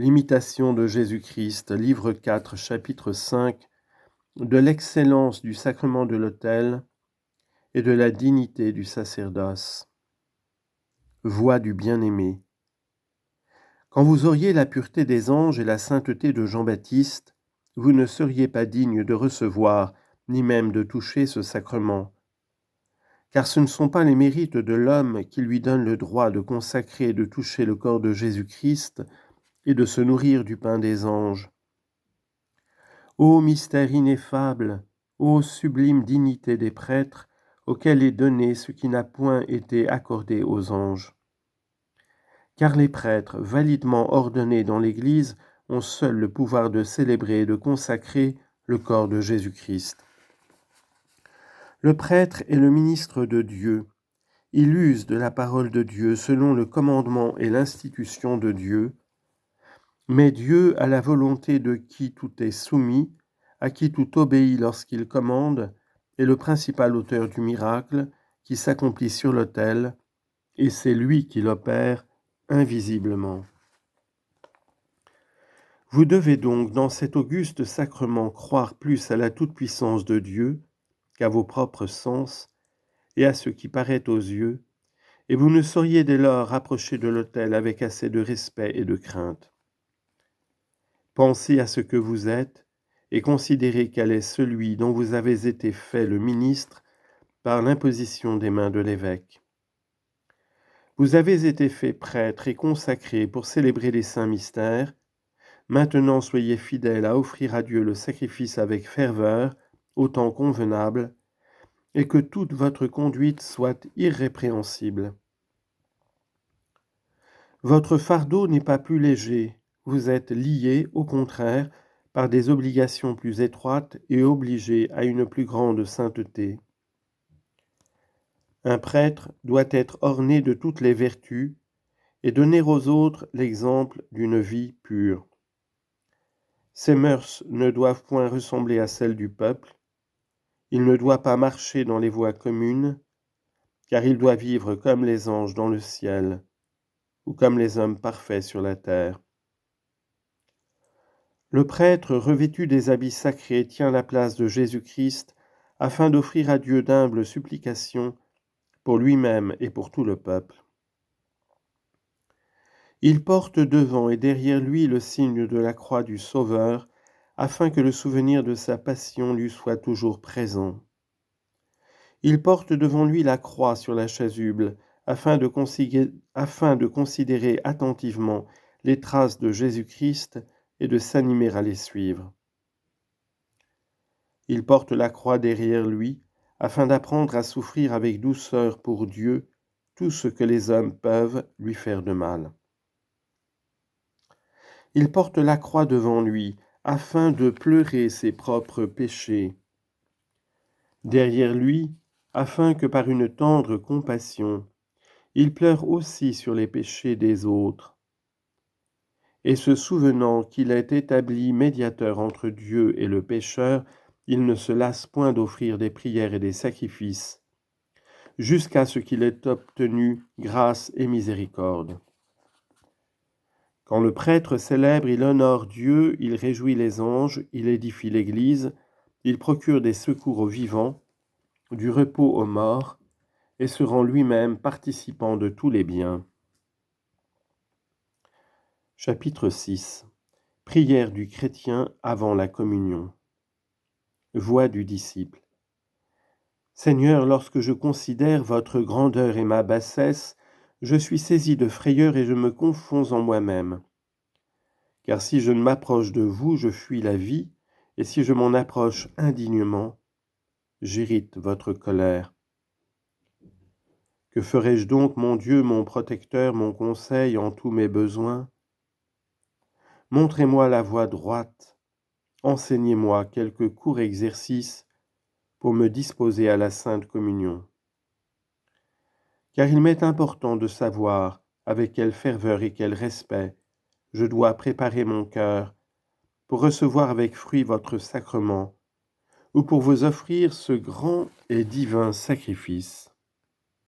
L'imitation de Jésus-Christ, livre 4, chapitre 5, de l'excellence du sacrement de l'autel et de la dignité du sacerdoce. Voix du bien-aimé. Quand vous auriez la pureté des anges et la sainteté de Jean-Baptiste, vous ne seriez pas digne de recevoir, ni même de toucher ce sacrement. Car ce ne sont pas les mérites de l'homme qui lui donnent le droit de consacrer et de toucher le corps de Jésus-Christ et de se nourrir du pain des anges. Ô mystère ineffable, ô sublime dignité des prêtres, auquel est donné ce qui n'a point été accordé aux anges. Car les prêtres, validement ordonnés dans l'Église, ont seuls le pouvoir de célébrer et de consacrer le corps de Jésus-Christ. Le prêtre est le ministre de Dieu. Il use de la parole de Dieu selon le commandement et l'institution de Dieu. Mais Dieu a la volonté de qui tout est soumis, à qui tout obéit lorsqu'il commande, est le principal auteur du miracle qui s'accomplit sur l'autel, et c'est lui qui l'opère invisiblement. Vous devez donc dans cet auguste sacrement croire plus à la toute-puissance de Dieu qu'à vos propres sens et à ce qui paraît aux yeux, et vous ne sauriez dès lors rapprocher de l'autel avec assez de respect et de crainte. Pensez à ce que vous êtes et considérez quel est celui dont vous avez été fait le ministre par l'imposition des mains de l'évêque. Vous avez été fait prêtre et consacré pour célébrer les saints mystères. Maintenant soyez fidèles à offrir à Dieu le sacrifice avec ferveur, au temps convenable, et que toute votre conduite soit irrépréhensible. Votre fardeau n'est pas plus léger, vous êtes liés, au contraire, par des obligations plus étroites et obligés à une plus grande sainteté. Un prêtre doit être orné de toutes les vertus et donner aux autres l'exemple d'une vie pure. Ses mœurs ne doivent point ressembler à celles du peuple. Il ne doit pas marcher dans les voies communes, car il doit vivre comme les anges dans le ciel, ou comme les hommes parfaits sur la terre. Le prêtre, revêtu des habits sacrés, tient la place de Jésus-Christ afin d'offrir à Dieu d'humbles supplications pour lui-même et pour tout le peuple. Il porte devant et derrière lui le signe de la croix du Sauveur, afin que le souvenir de sa passion lui soit toujours présent. Il porte devant lui la croix sur la chasuble, afin de considérer attentivement les traces de Jésus-Christ et de s'animer à les suivre. Il porte la croix derrière lui, afin d'apprendre à souffrir avec douceur pour Dieu tout ce que les hommes peuvent lui faire de mal. Il porte la croix devant lui, afin de pleurer ses propres péchés. Derrière lui, afin que par une tendre compassion, il pleure aussi sur les péchés des autres. Et se souvenant qu'il est établi médiateur entre Dieu et le pécheur, il ne se lasse point d'offrir des prières et des sacrifices, jusqu'à ce qu'il ait obtenu grâce et miséricorde. Quand le prêtre célèbre, il honore Dieu, il réjouit les anges, il édifie l'Église, il procure des secours aux vivants, du repos aux morts, et se rend lui-même participant de tous les biens. Chapitre 6. Prière du chrétien avant la communion. Voix du disciple. Seigneur, lorsque je considère votre grandeur et ma bassesse, je suis saisi de frayeur et je me confonds en moi-même. Car si je ne m'approche de vous, je fuis la vie, et si je m'en approche indignement, j'irrite votre colère. Que ferai-je donc, mon Dieu, mon protecteur, mon conseil en tous mes besoins? Montrez-moi la voie droite, enseignez-moi quelques courts exercices pour me disposer à la Sainte Communion. Car il m'est important de savoir avec quelle ferveur et quel respect je dois préparer mon cœur pour recevoir avec fruit votre sacrement ou pour vous offrir ce grand et divin sacrifice.